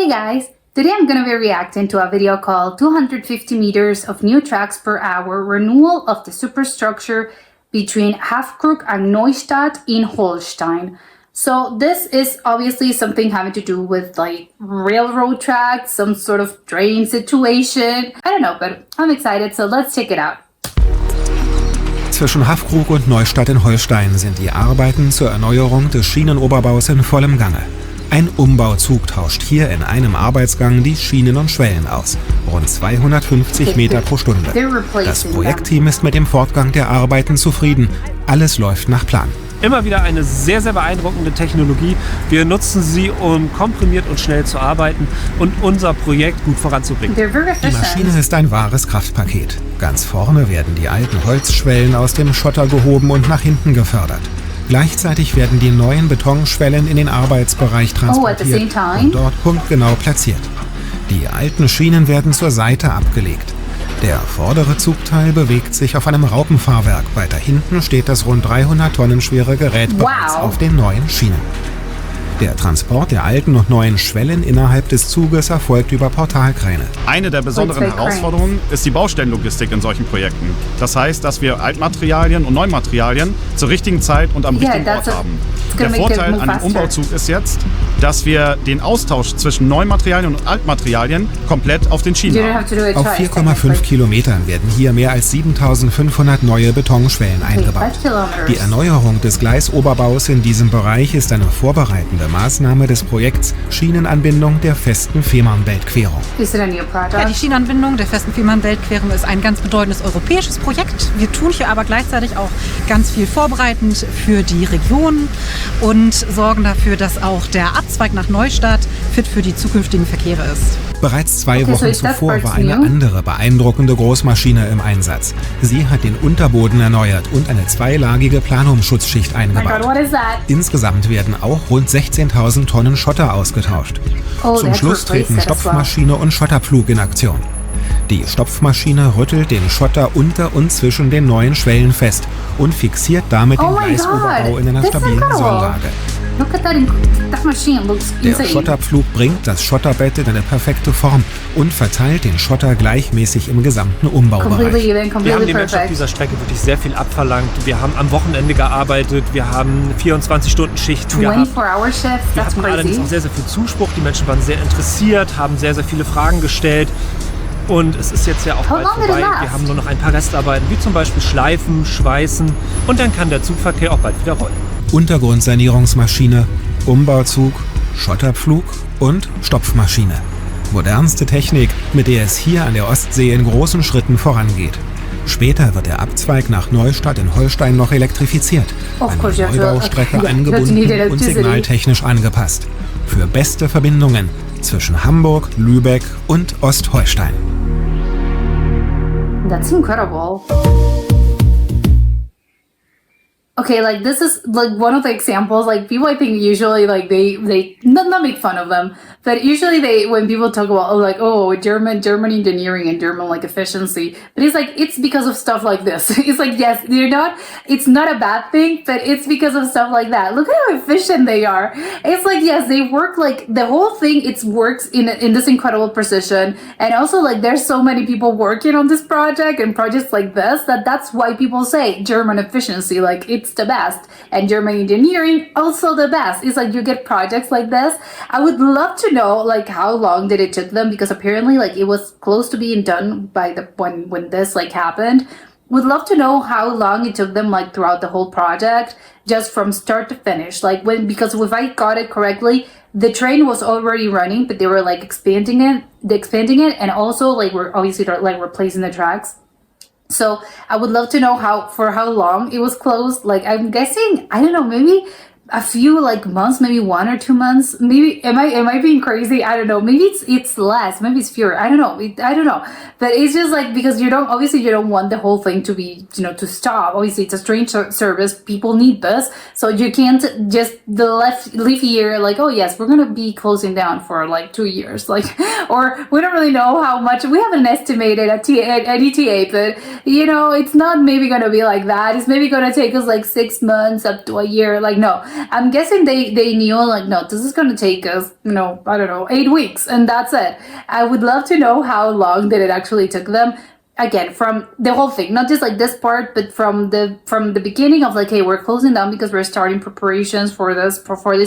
Hey guys! Today I'm going to be reacting to a video called 250 meters of new tracks per hour renewal of the superstructure between Haffkrug and Neustadt in Holstein. So this is obviously something having to do with like railroad tracks, some sort of train situation. I don't know, but I'm excited, so let's check it out. Zwischen Haffkrug und Neustadt in Holstein sind die Arbeiten zur Erneuerung des Schienenoberbaus in vollem Gange. Ein Umbauzug tauscht hier in einem Arbeitsgang die Schienen und Schwellen aus. Rund 250 Meter pro Stunde. Das Projektteam ist mit dem Fortgang der Arbeiten zufrieden. Alles läuft nach Plan. Immer wieder eine sehr, sehr beeindruckende Technologie. Wir nutzen sie, um komprimiert und schnell zu arbeiten und unser Projekt gut voranzubringen. Die Maschine ist ein wahres Kraftpaket. Ganz vorne werden die alten Holzschwellen aus dem Schotter gehoben und nach hinten gefördert. Gleichzeitig werden die neuen Betonschwellen in den Arbeitsbereich transportiert und dort punktgenau platziert. Die alten Schienen werden zur Seite abgelegt. Der vordere Zugteil bewegt sich auf einem Raupenfahrwerk. Weiter hinten steht das rund 300 Tonnen schwere Gerät bereits auf den neuen Schienen. Der Transport der alten und neuen Schwellen innerhalb des Zuges erfolgt über Portalkräne. Eine der besonderen Herausforderungen ist die Baustellenlogistik in solchen Projekten. Das heißt, dass wir Altmaterialien und Neumaterialien zur richtigen Zeit und am richtigen Ort haben. Der Vorteil an dem Umbauzug ist jetzt, dass wir den Austausch zwischen Neumaterialien und Altmaterialien komplett auf den Schienen haben. Auf 4,5 Kilometern werden hier mehr als 7.500 neue Betonschwellen eingebaut. Die Erneuerung des Gleisoberbaus in diesem Bereich ist eine vorbereitende Maßnahme des Projekts Schienenanbindung der festen Fehmarnbeltquerung. Ja, die Schienenanbindung der festen Fehmarnbeltquerung ist ein ganz bedeutendes europäisches Projekt. Wir tun hier aber gleichzeitig auch ganz viel vorbereitend für die Region und sorgen dafür, dass auch der Abzweig nach Neustadt fit für die zukünftigen Verkehre ist. Bereits 2 Wochen zuvor war eine andere beeindruckende Großmaschine im Einsatz. Sie hat den Unterboden erneuert und eine zweilagige Planumschutzschicht eingebaut. Insgesamt werden auch rund 16.000 Tonnen Schotter ausgetauscht. Zum Schluss treten Stopfmaschine und Schotterpflug in Aktion. Die Stopfmaschine rüttelt den Schotter unter und zwischen den neuen Schwellen fest und fixiert damit den Gleisoberbau in einer stabilen Socllage. Der Schotterpflug bringt das Schotterbett in eine perfekte Form und verteilt den Schotter gleichmäßig im gesamten Umbaubereich. Wir haben den Menschen auf dieser Strecke wirklich sehr viel abverlangt. Wir haben am Wochenende gearbeitet, wir haben 24-Stunden-Schichten gehabt. Wir hatten allerdings auch sehr, sehr viel Zuspruch. Die Menschen waren sehr interessiert, haben sehr, sehr viele Fragen gestellt. Und es ist jetzt ja auch bald vorbei. Wir haben nur noch ein paar Restarbeiten, wie zum Beispiel Schleifen, Schweißen. Und dann kann der Zugverkehr auch bald wieder rollen. Untergrundsanierungsmaschine, Umbauzug, Schotterpflug und Stopfmaschine. Modernste Technik, mit der es hier an der Ostsee in großen Schritten vorangeht. Später wird der Abzweig nach Neustadt in Holstein noch elektrifiziert, eine Neubaustrecke angebunden und signaltechnisch angepasst. Für beste Verbindungen zwischen Hamburg, Lübeck und Ostholstein. That's incredible. Okay, like this is like one of the examples, like people I think usually like they not make fun of them, but usually when people talk about German engineering and German like efficiency, but it's because of stuff like this. It's like, yes, it's not a bad thing, but it's because of stuff like that. Look at how efficient they are. It's like, yes, they work like the whole thing, it works in this incredible precision. And also like there's so many people working on this project and projects like this that's why people say German efficiency, like it's the best, and German engineering also the best. It's like you get projects like this. I would love to know like how long did it took them, because apparently like it was close to being done by when this like happened. Would love to know how long it took them like throughout the whole project, just from start to finish. Because if I got it correctly, the train was already running, but they were like expanding it, and also like we're obviously like replacing the tracks. So I would love to know for how long it was closed. Like I'm guessing, I don't know, maybe a few like months, maybe 1 or 2 months. Maybe am I being crazy? I don't know. Maybe it's less. Maybe it's fewer. I don't know. I don't know. But it's just like, because you don't want the whole thing to be, to stop. Obviously it's a train service. People need this. So you can't just leave here like, oh yes, we're going to be closing down for like 2 years. Like, or we don't really know how much. We haven't estimated at ETA, but it's not maybe going to be like that. It's maybe going to take us like 6 months up to a year. Like, no. I'm guessing they knew like, no, this is going to take us, 8 weeks and that's it. I would love to know how long did it actually took them. Again, from the whole thing, not just like this part, but from the beginning of like, hey, we're closing down because we're starting preparations for this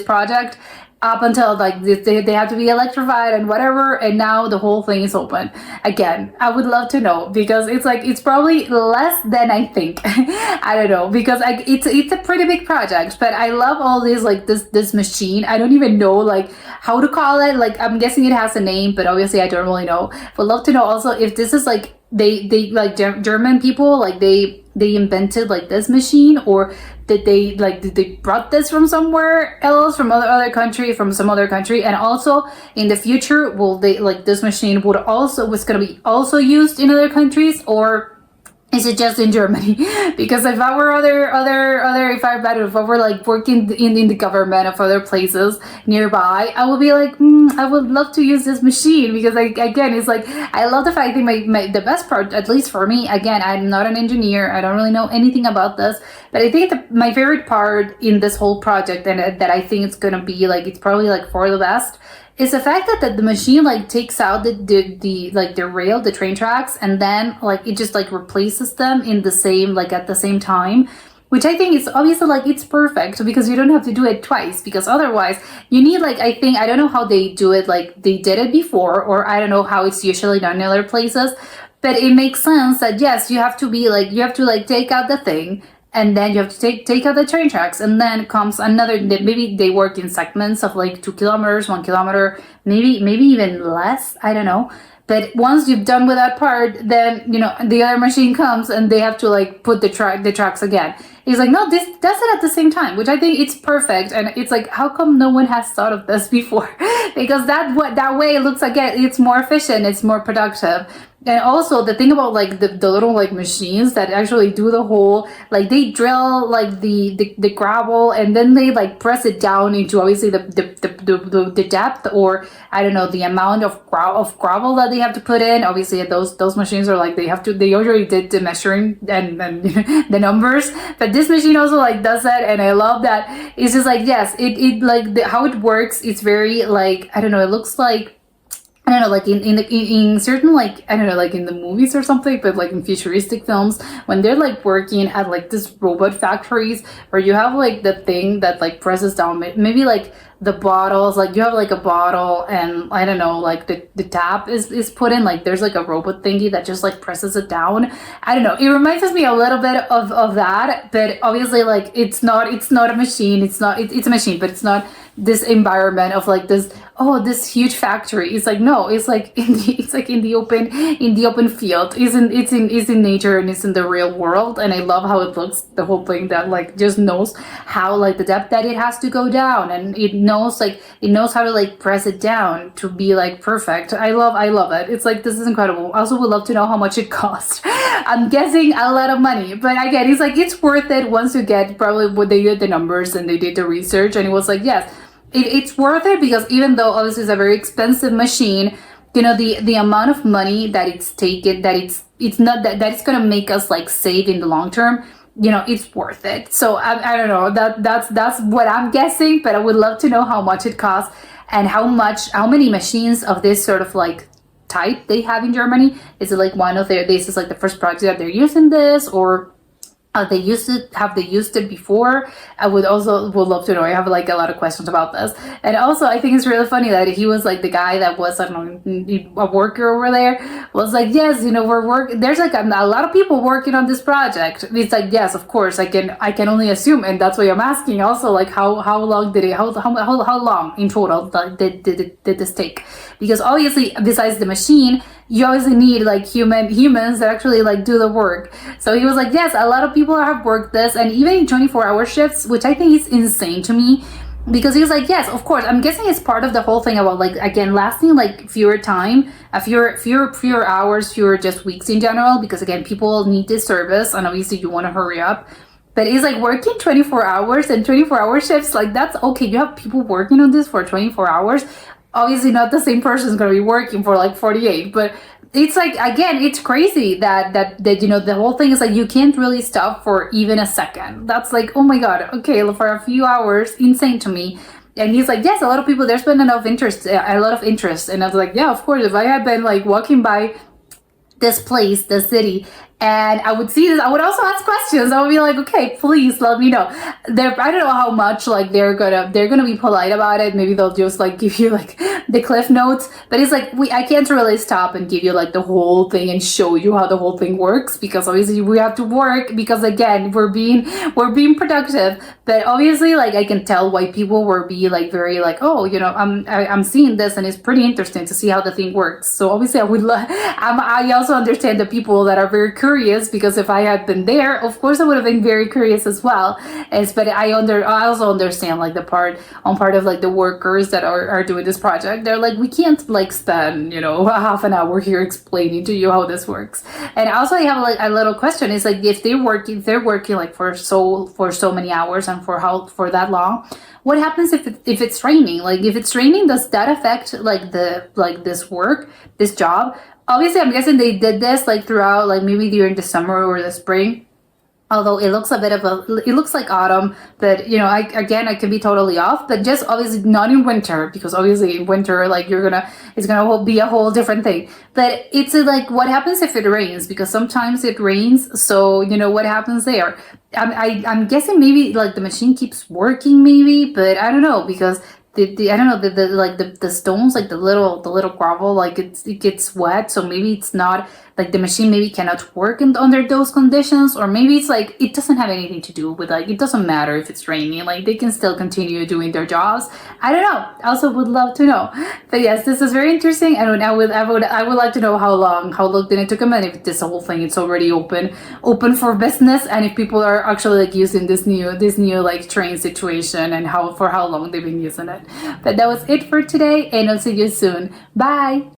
project, up until like they have to be electrified and whatever, and now the whole thing is open. Again, I would love to know, because it's probably less than I think. I don't know, because it's a pretty big project, but I love all these like this machine. I don't even know like how to call it. Like, I'm guessing it has a name, but obviously I don't really know. Would love to know also if this is like they like German people, like they invented like this machine, or did they brought this from somewhere else, from some other country, and also in the future will they like this machine was going to be also used in other countries, or is it just in Germany? Because if I were if I were like working in the government of other places nearby, I would be like, I would love to use this machine, because again, it's like, I love the fact that the best part, at least for me, again, I'm not an engineer, I don't really know anything about this, but I think my favorite part in this whole project, and that I think it's gonna be like, it's probably like for the best, is the fact that the machine like takes out the rail, the train tracks, and then like it just like replaces them in the same, like at the same time, which I think is obviously like, it's perfect, because you don't have to do it twice, because otherwise you need like, I don't know how they do it, like they did it before, or I don't know how it's usually done in other places, but it makes sense that yes, you have to take out the thing, and then you have to take out the train tracks, and then comes another, maybe they work in segments of like 2 kilometers, 1 kilometer, maybe even less, I don't know. But once you've done with that part, then, the other machine comes and they have to like put the tracks again. He's like, no, this does it at the same time, which I think it's perfect. And it's like, how come no one has thought of this before? Because that way it looks like it's more efficient, it's more productive. And also the thing about like the little like machines that actually do the whole, like they drill like the gravel, and then they like press it down into obviously the depth, or I don't know, the amount of gravel that they have to put in. Obviously those machines are like, they already did the measuring and the numbers, but this machine also like does that, and I love that. It's just like, yes, it like how it works, it's very like, I don't know, it looks like, I don't know, like in certain, like, I don't know, like in the movies or something, but like in futuristic films, when they're like working at like this robot factories, where you have like the thing that like presses down, maybe like the bottles, like you have like a bottle, and I don't know, like the tap is put in, like there's like a robot thingy that just like presses it down. I don't know, it reminds me a little bit of that, but obviously like it's not a machine, it's a machine, but it's not this environment of like this huge factory. It's like, no, it's like in the open field. It's in nature, and it's in the real world. And I love how it looks, the whole thing, that like just knows how like the depth that it has to go down, and it knows how to like press it down to be like perfect. I love it. It's like, this is incredible. I also would love to know how much it cost. I'm guessing a lot of money, but again, it's like, it's worth it once you get probably what they did the numbers and they did the research, and it was like, yes, it's worth it, because even though obviously it's a very expensive machine, the amount of money that it's taken, that it's not that it's gonna make us like save in the long term, it's worth it. So I don't know, that's what I'm guessing, but I would love to know how much it costs, and how many machines of this sort of like type they have in Germany. Is it like this is like the first project that they're using this, or have they used it before? I would love to know. I have like a lot of questions about this. And also I think it's really funny that he was like the guy that was, I don't know, a worker over there, was like, yes, there's like a lot of people working on this project. It's like, yes, of course, I can only assume, and that's why I'm asking also, like how long did it, how long in total did this take? Because obviously besides the machine, you obviously need like humans that actually like do the work. So he was like, yes, a lot of people have worked this, and even in 24-hour shifts, which I think is insane to me, because he was like, yes, of course, I'm guessing it's part of the whole thing about like, again, lasting like fewer hours, fewer just weeks in general, because again, people need this service, and obviously you want to hurry up. But it's like working 24 hours and 24-hour shifts, like that's okay. You have people working on this for 24 hours. Obviously not the same person is going to be working for like 48, but it's like, again, it's crazy that the whole thing is like you can't really stop for even a second. That's like, oh my god, okay, for a few hours, insane to me. And he's like, yes, a lot of people, there's been a lot of interest. And I was like, yeah, of course, if I had been like walking by this place, this city, and I would see this, I would also ask questions. I would be like, okay, please let me know. I don't know how much like they're gonna be polite about it. Maybe they'll just like give you like the cliff notes. But it's like I can't really stop and give you like the whole thing and show you how the whole thing works, because obviously we have to work, because again we're being productive. But obviously like I can tell why people were being like very like, oh, I'm seeing this and it's pretty interesting to see how the thing works. So obviously I also understand the people that are very curious, because if I had been there, of course I would have been very curious as well. But I also understand like the part of like the workers that are doing this project. They're like, we can't like spend a half an hour here explaining to you how this works. And also I have like a little question. It's like, if they're working like for so many hours and for that long, what happens if it's raining? Like if it's raining, does that affect like this job? Obviously, I'm guessing they did this like throughout, like maybe during the summer or the spring. Although it looks it looks like autumn, but I can be totally off. But just obviously not in winter, because obviously in winter, like it's gonna be a whole different thing. But it's like, what happens if it rains? Because sometimes it rains, so what happens there? I'm guessing maybe like the machine keeps working, maybe, but I don't know, because I don't know, the stones, like the little gravel, like it gets wet, so maybe it's not like the machine maybe cannot work under those conditions, or maybe it's like it doesn't have anything to do with like, it doesn't matter if it's raining, like they can still continue doing their jobs. I don't know. I also would love to know. But yes, this is very interesting, and I would like to know how long did it took them, and if this whole thing it's already open for business, and if people are actually like using this new like train situation, and for how long they've been using it. But that was it for today, and I'll see you soon. Bye.